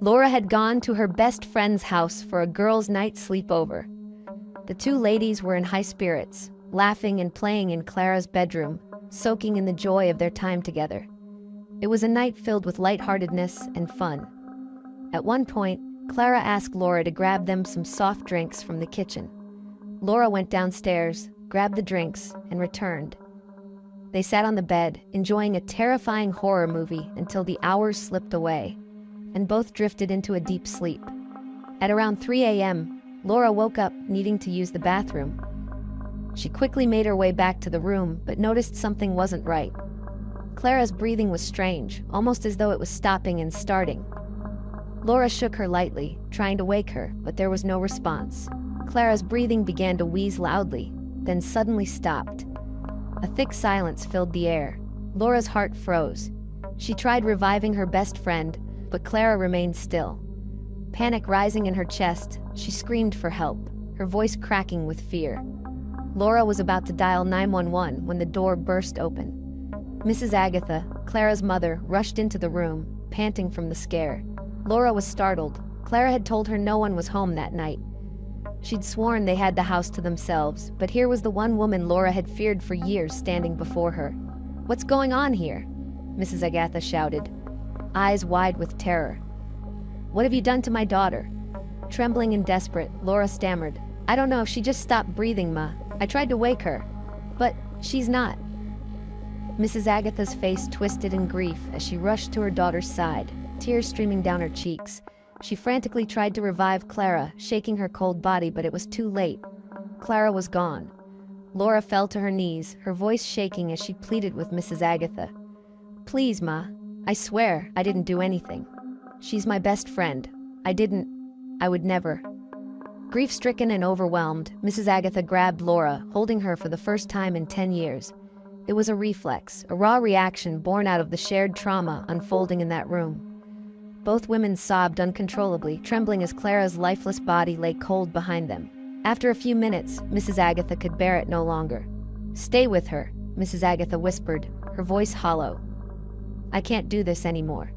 Laura had gone to her best friend's house for a girls' night sleepover. The two ladies were in high spirits, laughing and playing in Clara's bedroom, soaking in the joy of their time together. It was a night filled with lightheartedness and fun. At one point, Clara asked Laura to grab them some soft drinks from the kitchen. Laura went downstairs, grabbed the drinks, and returned. They sat on the bed, enjoying a terrifying horror movie until the hours slipped away, and both drifted into a deep sleep. At around 3 a.m., Laura woke up needing to use the bathroom. She quickly made her way back to the room, but noticed something wasn't right. Clara's breathing was strange, almost as though it was stopping and starting. Laura shook her lightly, trying to wake her, but there was no response. Clara's breathing began to wheeze loudly, then suddenly stopped. A thick silence filled the air. Laura's heart froze. She tried reviving her best friend, but Clara remained still. Panic rising in her chest, she screamed for help, her voice cracking with fear. Laura was about to dial 911 when the door burst open. Mrs. Agatha, Clara's mother, rushed into the room, panting from the scare. Laura was startled. Clara had told her no one was home that night. She'd sworn they had the house to themselves, but here was the one woman Laura had feared for years standing before her. "What's going on here?" Mrs. Agatha shouted, eyes wide with terror. "What have you done to my daughter?" Trembling and desperate, Laura stammered, "I don't know, she just stopped breathing, Ma. I tried to wake her, but she's not." Mrs. Agatha's face twisted in grief as she rushed to her daughter's side, tears streaming down her cheeks. She frantically tried to revive Clara, shaking her cold body, but it was too late. Clara was gone. Laura fell to her knees, her voice shaking as she pleaded with Mrs. Agatha. "Please, Ma. I swear I didn't do anything. She's my best friend. I would never." Grief-stricken and overwhelmed, Mrs. Agatha grabbed Laura, holding her for the first time in 10 years. It was a reflex, a raw reaction born out of the shared trauma unfolding in that room. Both women sobbed uncontrollably, trembling as Clara's lifeless body lay cold behind them. After a few minutes, Mrs. Agatha could bear it no longer. "Stay with her," Mrs. Agatha whispered, her voice hollow. "I can't do this anymore."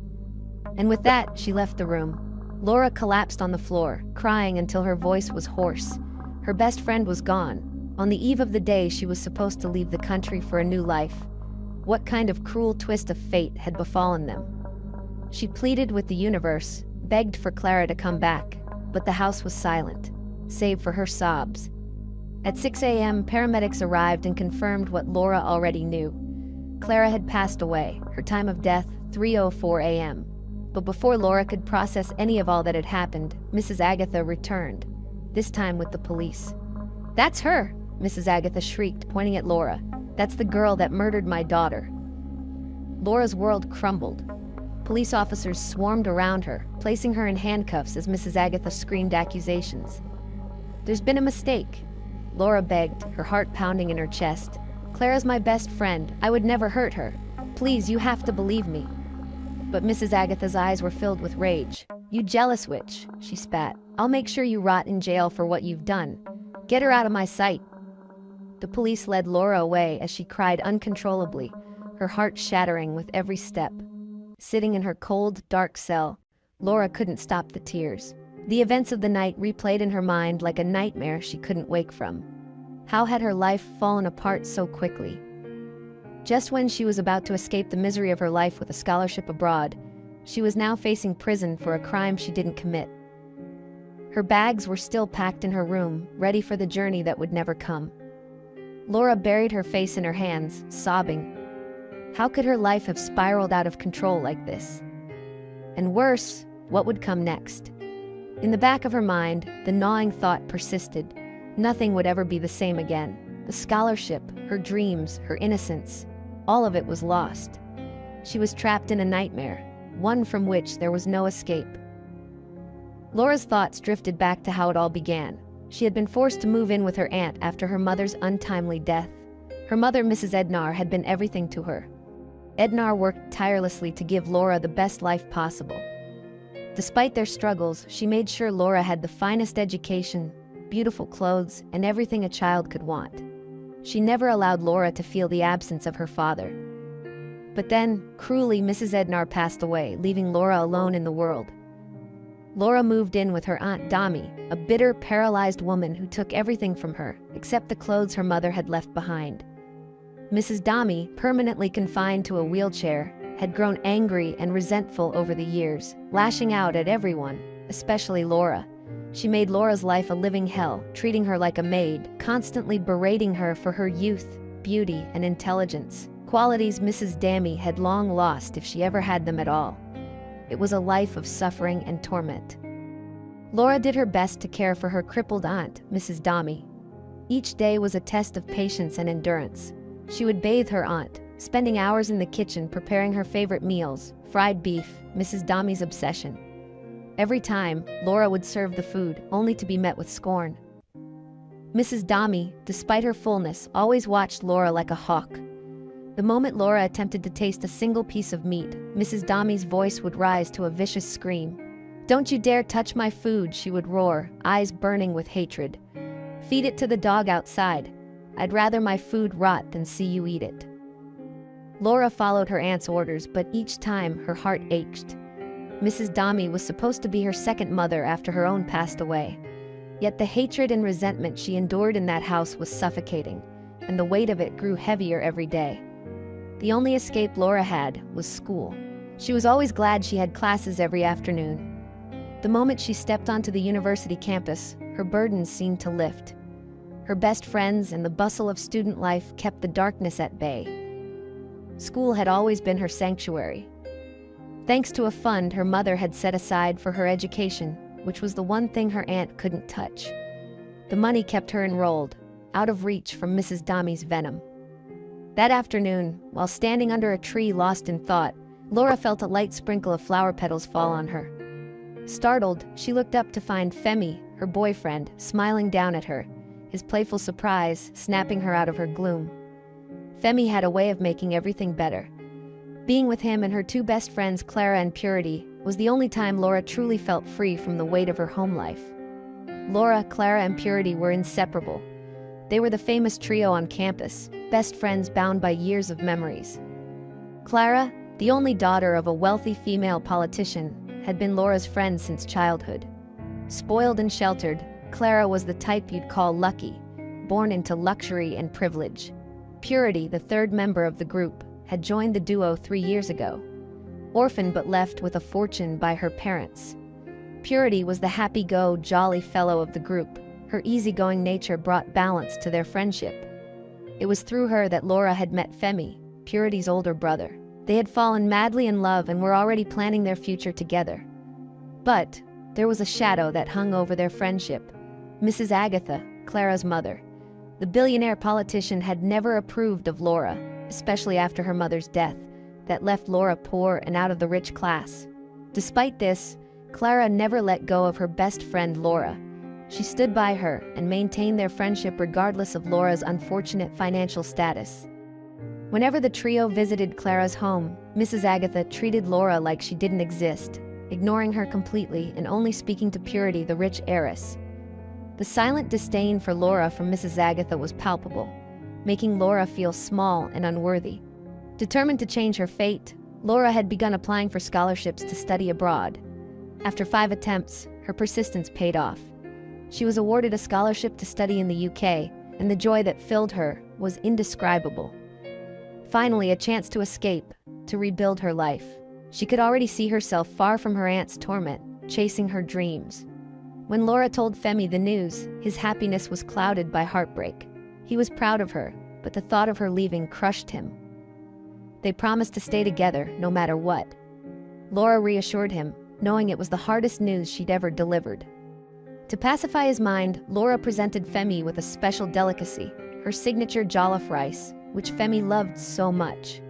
And with that, she left the room. Laura collapsed on the floor, crying until her voice was hoarse. Her best friend was gone. On the eve of the day she was supposed to leave the country for a new life. What kind of cruel twist of fate had befallen them? She pleaded with the universe, begged for Clara to come back, but the house was silent, save for her sobs. At 6 a.m., paramedics arrived and confirmed what Laura already knew. Clara had passed away, her time of death 3:04 a.m. But before Laura could process any of all that had happened, Mrs. Agatha returned, this time with the police. "That's her!" Mrs. Agatha shrieked, pointing at Laura. "That's the girl that murdered my daughter." Laura's world crumbled. Police officers swarmed around her, placing her in handcuffs as Mrs. Agatha screamed accusations. "There's been a mistake," Laura begged, her heart pounding in her chest. "Clara's my best friend. I would never hurt her. Please, you have to believe me." But Mrs. Agatha's eyes were filled with rage. "You jealous witch," she spat. "I'll make sure you rot in jail for what you've done. Get her out of my sight." The police led Laura away as she cried uncontrollably, her heart shattering with every step. Sitting in her cold, dark cell, Laura couldn't stop the tears. The events of the night replayed in her mind like a nightmare she couldn't wake from. How had her life fallen apart so quickly? Just when she was about to escape the misery of her life with a scholarship abroad, she was now facing prison for a crime she didn't commit. Her bags were still packed in her room, ready for the journey that would never come. Laura buried her face in her hands, sobbing. How could her life have spiraled out of control like this? And worse, what would come next? In the back of her mind, the gnawing thought persisted. Nothing would ever be the same again. The scholarship, her dreams, her innocence, all of it was lost. She was trapped in a nightmare, one from which there was no escape. Laura's thoughts drifted back to how it all began. She had been forced to move in with her aunt after her mother's untimely death. Her mother, Mrs. Ednar, had been everything to her. Ednar worked tirelessly to give Laura the best life possible. Despite their struggles, she made sure Laura had the finest education, beautiful clothes, and everything a child could want. She never allowed Laura to feel the absence of her father. But then, cruelly, Mrs. Ednar passed away, leaving Laura alone in the world. Laura moved in with her Aunt Dami, a bitter, paralyzed woman who took everything from her, except the clothes her mother had left behind. Mrs. Dami, permanently confined to a wheelchair, had grown angry and resentful over the years, lashing out at everyone, especially Laura. She made Laura's life a living hell, treating her like a maid, constantly berating her for her youth, beauty, and intelligence, qualities Mrs. Dami had long lost if she ever had them at all. It was a life of suffering and torment. Laura did her best to care for her crippled aunt, Mrs. Dami. Each day was a test of patience and endurance. She would bathe her aunt, spending hours in the kitchen preparing her favorite meals, fried beef, Mrs. Dami's obsession. Every time, Laura would serve the food, only to be met with scorn. Mrs. Dami, despite her fullness, always watched Laura like a hawk. The moment Laura attempted to taste a single piece of meat, Mrs. Dami's voice would rise to a vicious scream. "Don't you dare touch my food," she would roar, eyes burning with hatred. "Feed it to the dog outside. I'd rather my food rot than see you eat it." Laura followed her aunt's orders, but each time her heart ached. Mrs. Dami was supposed to be her second mother after her own passed away. Yet the hatred and resentment she endured in that house was suffocating, and the weight of it grew heavier every day. The only escape Laura had was school. She was always glad she had classes every afternoon. The moment she stepped onto the university campus, her burdens seemed to lift. Her best friends and the bustle of student life kept the darkness at bay. School had always been her sanctuary. Thanks to a fund her mother had set aside for her education, which was the one thing her aunt couldn't touch. The money kept her enrolled, out of reach from Mrs. Dami's venom. That afternoon, while standing under a tree lost in thought, Laura felt a light sprinkle of flower petals fall on her. Startled, she looked up to find Femi, her boyfriend, smiling down at her, his playful surprise snapping her out of her gloom. Femi had a way of making everything better. Being with him and her two best friends, Clara and Purity, was the only time Laura truly felt free from the weight of her home life. Laura, Clara, and Purity were inseparable. They were the famous trio on campus, best friends bound by years of memories. Clara, the only daughter of a wealthy female politician, had been Laura's friend since childhood. Spoiled and sheltered, Clara was the type you'd call lucky, born into luxury and privilege. Purity, the third member of the group, had joined the duo 3 years ago. Orphaned but left with a fortune by her parents. Purity was the happy-go, jolly fellow of the group. Her easygoing nature brought balance to their friendship. It was through her that Laura had met Femi, Purity's older brother. They had fallen madly in love and were already planning their future together. But there was a shadow that hung over their friendship. Mrs. Agatha, Clara's mother. The billionaire politician had never approved of Laura, especially after her mother's death, that left Laura poor and out of the rich class. Despite this, Clara never let go of her best friend Laura. She stood by her and maintained their friendship regardless of Laura's unfortunate financial status. Whenever the trio visited Clara's home, Mrs. Agatha treated Laura like she didn't exist, ignoring her completely and only speaking to Purity, the rich heiress. The silent disdain for Laura from Mrs. Agatha was palpable, making Laura feel small and unworthy. Determined to change her fate, Laura had begun applying for scholarships to study abroad. After 5 attempts, her persistence paid off. She was awarded a scholarship to study in the UK, and the joy that filled her was indescribable. Finally, a chance to escape, to rebuild her life. She could already see herself far from her aunt's torment, chasing her dreams. When Laura told Femi the news, his happiness was clouded by heartbreak. He was proud of her, but the thought of her leaving crushed him. They promised to stay together, no matter what. Laura reassured him, knowing it was the hardest news she'd ever delivered. To pacify his mind, Laura presented Femi with a special delicacy, her signature jollof rice, which Femi loved so much.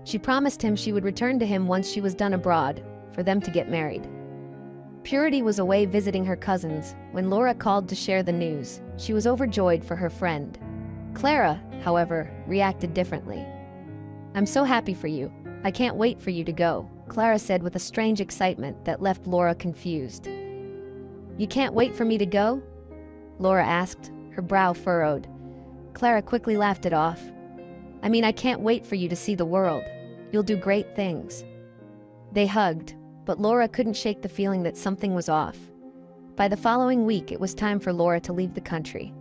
She promised him she would return to him once she was done abroad, for them to get married. Purity was away visiting her cousins. When Laura called to share the news, she was overjoyed for her friend. Clara, however, reacted differently. "I'm so happy for you. I can't wait for you to go," Clara said with a strange excitement that left Laura confused. "You can't wait for me to go?" Laura asked, her brow furrowed. Clara quickly laughed it off. I can't wait for you to see the world. You'll do great things." They hugged, but Laura couldn't shake the feeling that something was off. By the following week, it was time for Laura to leave the country.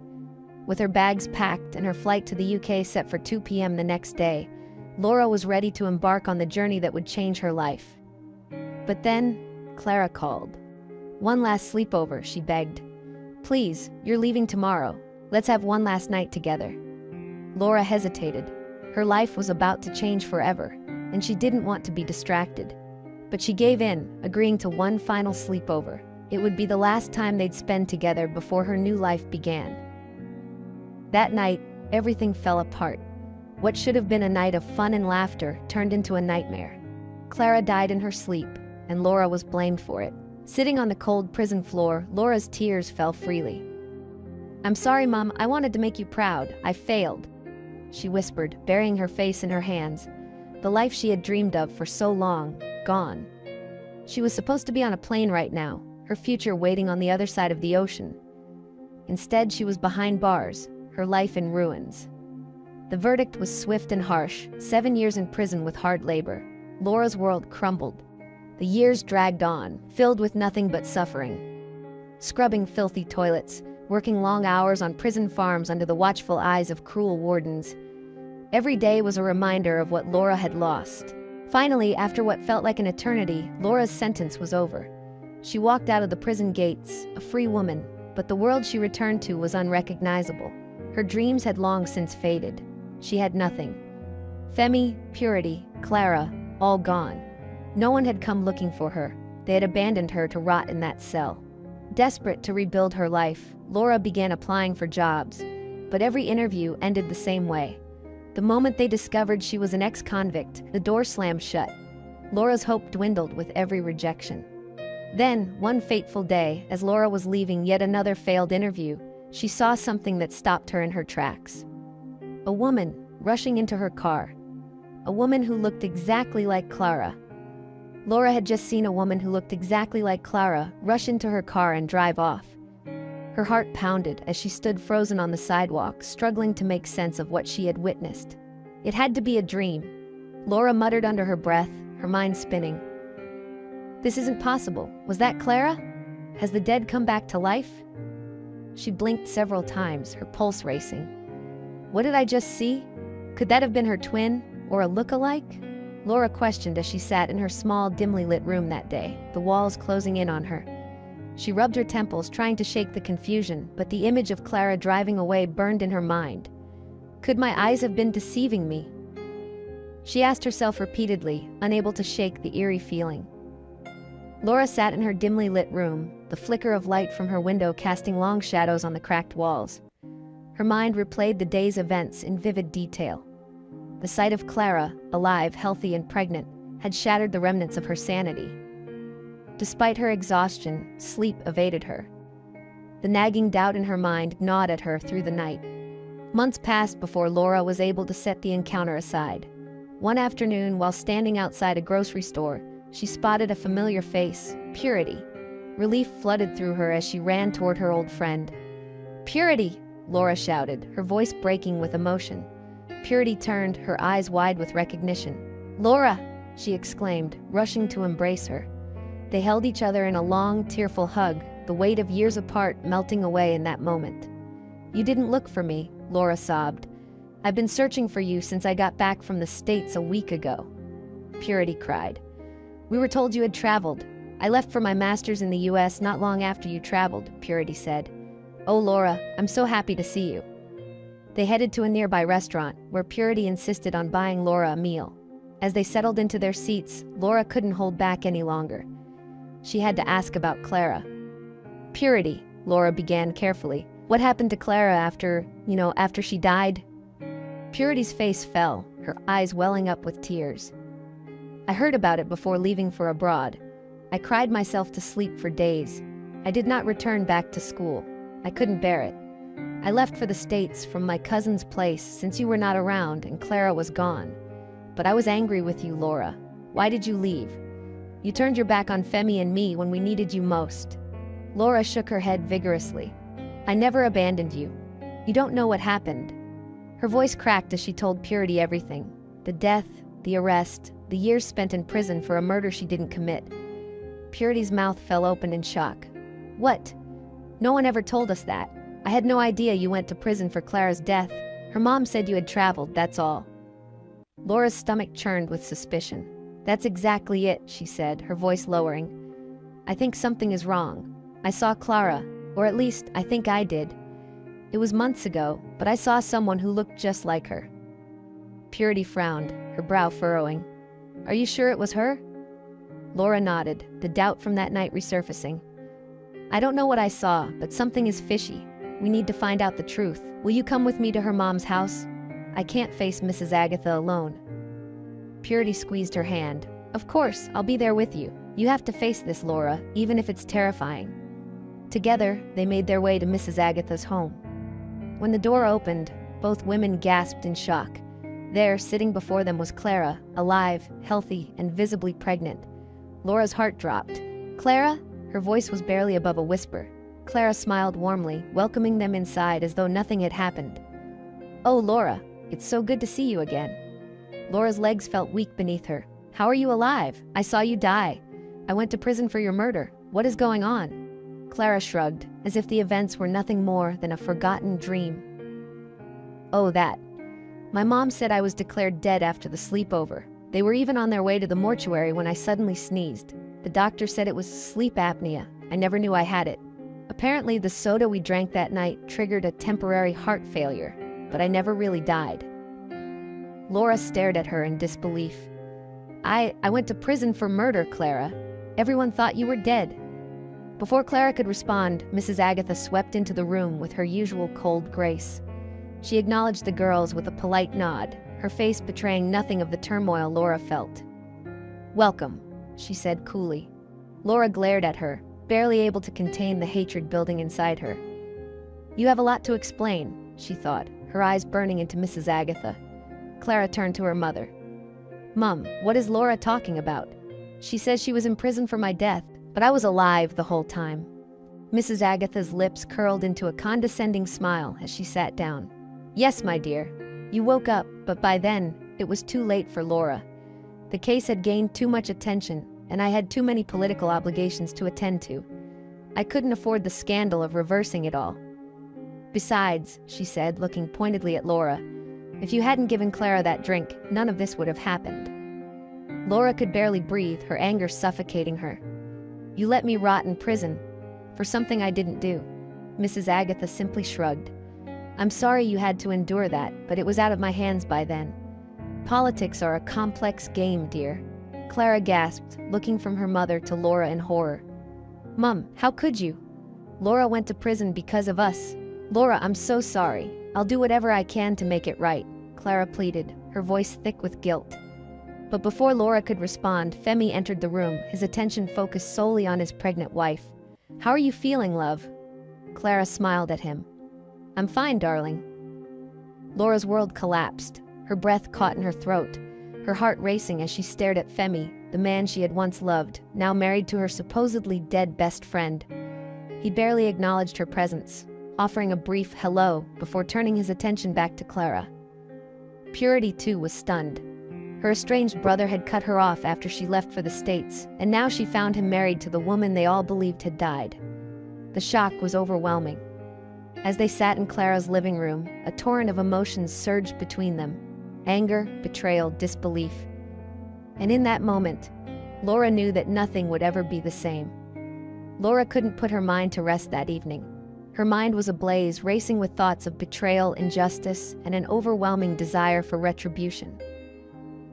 With her bags packed and her flight to the UK set for 2 p.m. the next day, Laura was ready to embark on the journey that would change her life. But then, Clara called. "One last sleepover," she begged. "Please, you're leaving tomorrow. Let's have one last night together." Laura hesitated. Her life was about to change forever, and she didn't want to be distracted. But she gave in, agreeing to one final sleepover. It would be the last time they'd spend together before her new life began. That night, everything fell apart. What should have been a night of fun and laughter turned into a nightmare. Clara died in her sleep, and Laura was blamed for it. Sitting on the cold prison floor, Laura's tears fell freely. "I'm sorry, Mom. I wanted to make you proud. I failed," she whispered, burying her face in her hands. The life she had dreamed of for so long, gone. She was supposed to be on a plane right now, her future waiting on the other side of the ocean. Instead, she was behind bars, her life in ruins. The verdict was swift and harsh, 7 years in prison with hard labor. Laura's world crumbled. The years dragged on, filled with nothing but suffering. Scrubbing filthy toilets, working long hours on prison farms under the watchful eyes of cruel wardens. Every day was a reminder of what Laura had lost. Finally, after what felt like an eternity, Laura's sentence was over. She walked out of the prison gates, a free woman, but the world she returned to was unrecognizable. Her dreams had long since faded. She had nothing. Femi, Purity, Clara, all gone. No one had come looking for her. They had abandoned her to rot in that cell. Desperate to rebuild her life, Laura began applying for jobs, but every interview ended the same way. The moment they discovered she was an ex-convict, the door slammed shut. Laura's hope dwindled with every rejection. Then, one fateful day, as Laura was leaving yet another failed interview, she saw something that stopped her in her tracks. A woman rushing into her car. A woman who looked exactly like Clara. Laura had just seen a woman who looked exactly like Clara rush into her car and drive off. Her heart pounded as she stood frozen on the sidewalk, struggling to make sense of what she had witnessed. It had to be a dream. Laura muttered under her breath, her mind spinning. "This isn't possible. Was that Clara? Has the dead come back to life?" She blinked several times, her pulse racing. What did I just see? Could that have been her twin, or a look-alike? Laura questioned as she sat in her small, dimly lit room that day, the walls closing in on her. She rubbed her temples, trying to shake the confusion, but the image of Clara driving away burned in her mind. Could my eyes have been deceiving me? She asked herself repeatedly, unable to shake the eerie feeling. Laura sat in her dimly lit room, the flicker of light from her window casting long shadows on the cracked walls. Her mind replayed the day's events in vivid detail. The sight of Clara, alive, healthy, and pregnant, had shattered the remnants of her sanity. Despite her exhaustion, sleep evaded her. The nagging doubt in her mind gnawed at her through the night. Months passed before Laura was able to set the encounter aside. One afternoon, while standing outside a grocery store, she spotted a familiar face, Purity. Relief flooded through her as she ran toward her old friend. "Purity!" Laura shouted, her voice breaking with emotion. Purity turned, her eyes wide with recognition. "Laura!" she exclaimed, rushing to embrace her. They held each other in a long, tearful hug, the weight of years apart melting away in that moment. "You didn't look for me," Laura sobbed. "I've been searching for you since I got back from the States a week ago." Purity cried. "We were told you had traveled. I left for my master's in the US not long after you traveled," Purity said. "Oh, Laura, I'm so happy to see you." They headed to a nearby restaurant, where Purity insisted on buying Laura a meal. As they settled into their seats, Laura couldn't hold back any longer. She had to ask about Clara. "Purity," Laura began carefully, "what happened to Clara after she died?" Purity's face fell, her eyes welling up with tears. "I heard about it before leaving for abroad. I cried myself to sleep for days. I did not return back to school. I couldn't bear it. I left for the States from my cousin's place since you were not around and Clara was gone. But I was angry with you, Laura. Why did you leave? You turned your back on Femi and me when we needed you most." Laura shook her head vigorously. "I never abandoned you. You don't know what happened." Her voice cracked as she told Purity everything. The death, the arrest, the years spent in prison for a murder she didn't commit. Purity's mouth fell open in shock. What? No one ever told us that. I had no idea you went to prison for Clara's death. Her mom said you had traveled, that's all. Laura's stomach churned with suspicion. That's exactly it, she said, her voice lowering. I think something is wrong. I saw Clara, or at least I think I did. It was months ago, but I saw someone who looked just like her. Purity frowned, her brow furrowing. Are you sure it was her? Laura nodded, the doubt from that night resurfacing. I don't know what I saw, but something is fishy. We need to find out the truth. Will you come with me to her mom's house? I can't face Mrs. Agatha alone. Purity squeezed her hand. Of course, I'll be there with you. You have to face this, Laura, even if it's terrifying. Together, they made their way to Mrs. Agatha's home. When the door opened, both women gasped in shock. There, sitting before them, was Clara, alive, healthy, and visibly pregnant. Laura's heart dropped. Clara? Her voice was barely above a whisper. Clara smiled warmly, welcoming them inside as though nothing had happened. Oh, Laura, it's so good to see you again. Laura's legs felt weak beneath her. How are you alive? I saw you die. I went to prison for your murder. What is going on? Clara shrugged, as if the events were nothing more than a forgotten dream. Oh, that. My mom said I was declared dead after the sleepover. They were even on their way to the mortuary when I suddenly sneezed. The doctor said it was sleep apnea. I never knew I had it. Apparently, the soda we drank that night triggered a temporary heart failure, but I never really died. Laura stared at her in disbelief. I went to prison for murder, Clara. Everyone thought you were dead. Before Clara could respond, Mrs. Agatha swept into the room with her usual cold grace. She acknowledged the girls with a polite nod, her face betraying nothing of the turmoil Laura felt. Welcome, she said coolly. Laura glared at her, barely able to contain the hatred building inside her. You have a lot to explain, she thought, her eyes burning into Mrs. Agatha. Clara turned to her mother. Mum, what is Laura talking about? She says she was in prison for my death, but I was alive the whole time. Mrs. Agatha's lips curled into a condescending smile as she sat down. Yes, my dear. You woke up, but by then, it was too late for Laura. The case had gained too much attention, and I had too many political obligations to attend to. I couldn't afford the scandal of reversing it all. Besides, she said, looking pointedly at Laura, if you hadn't given Clara that drink, none of this would have happened. Laura could barely breathe, her anger suffocating her. You let me rot in prison for something I didn't do. Mrs. Agatha simply shrugged. I'm sorry you had to endure that, but it was out of my hands by then. Politics are a complex game, dear. Clara gasped, looking from her mother to Laura in horror. Mum, how could you? Laura went to prison because of us. Laura, I'm so sorry. I'll do whatever I can to make it right, Clara pleaded, her voice thick with guilt. But before Laura could respond, Femi entered the room, his attention focused solely on his pregnant wife. How are you feeling, love? Clara smiled at him. I'm fine, darling. Laura's world collapsed. Her breath caught in her throat, her heart racing as she stared at Femi, the man she had once loved, now married to her supposedly dead best friend. He barely acknowledged her presence, offering a brief hello before turning his attention back to Clara. Purity, too, was stunned. Her estranged brother had cut her off after she left for the States, and now she found him married to the woman they all believed had died. The shock was overwhelming. As they sat in Clara's living room, a torrent of emotions surged between them. Anger, betrayal, disbelief. And in that moment, Laura knew that nothing would ever be the same. Laura couldn't put her mind to rest that evening. Her mind was ablaze, racing with thoughts of betrayal, injustice, and an overwhelming desire for retribution.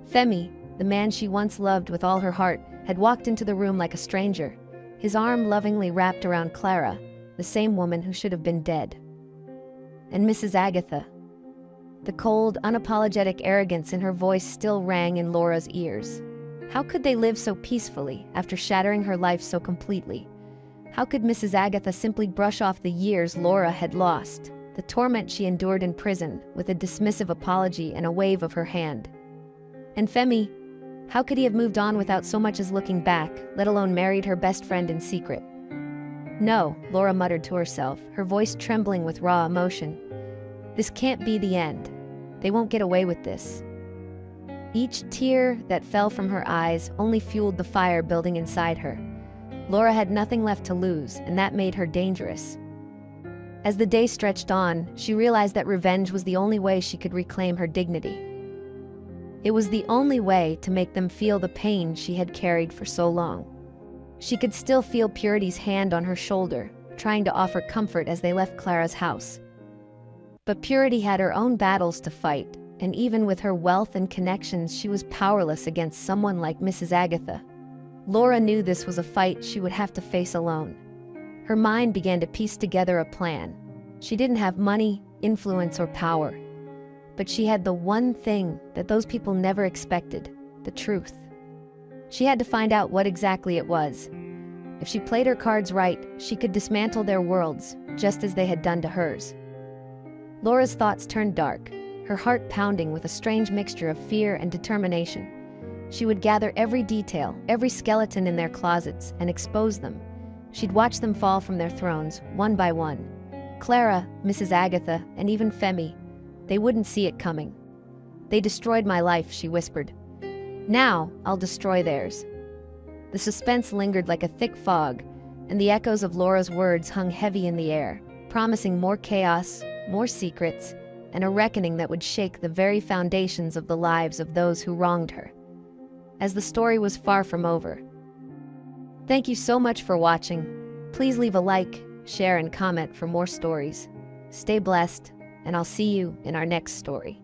Femi, the man she once loved with all her heart, had walked into the room like a stranger, his arm lovingly wrapped around Clara, the same woman who should have been dead. And Mrs. Agatha. The cold, unapologetic arrogance in her voice still rang in Laura's ears. How could they live so peacefully after shattering her life so completely? How could Mrs. Agatha simply brush off the years Laura had lost, the torment she endured in prison, with a dismissive apology and a wave of her hand? And Femi, how could he have moved on without so much as looking back, let alone married her best friend in secret? No, Laura muttered to herself, her voice trembling with raw emotion. This can't be the end. They won't get away with this. Each tear that fell from her eyes only fueled the fire building inside her. Laura had nothing left to lose, and that made her dangerous. As the day stretched on, she realized that revenge was the only way she could reclaim her dignity. It was the only way to make them feel the pain she had carried for so long. She could still feel Purity's hand on her shoulder, trying to offer comfort as they left Clara's house. But Purity had her own battles to fight, and even with her wealth and connections, she was powerless against someone like Mrs. Agatha. Laura knew this was a fight she would have to face alone. Her mind began to piece together a plan. She didn't have money, influence, or power. But she had the one thing that those people never expected, the truth. She had to find out what exactly it was. If she played her cards right, she could dismantle their worlds, just as they had done to hers. Laura's thoughts turned dark, her heart pounding with a strange mixture of fear and determination. She would gather every detail, every skeleton in their closets, and expose them. She'd watch them fall from their thrones, one by one. Clara, Mrs. Agatha, and even Femi. They wouldn't see it coming. "They destroyed my life," she whispered. "Now, I'll destroy theirs." The suspense lingered like a thick fog, and the echoes of Laura's words hung heavy in the air, promising more chaos, more secrets, and a reckoning that would shake the very foundations of the lives of those who wronged her. As the story was far from over. Thank you so much for watching. Please leave a like, share, and comment for more stories. Stay blessed, and I'll see you in our next story.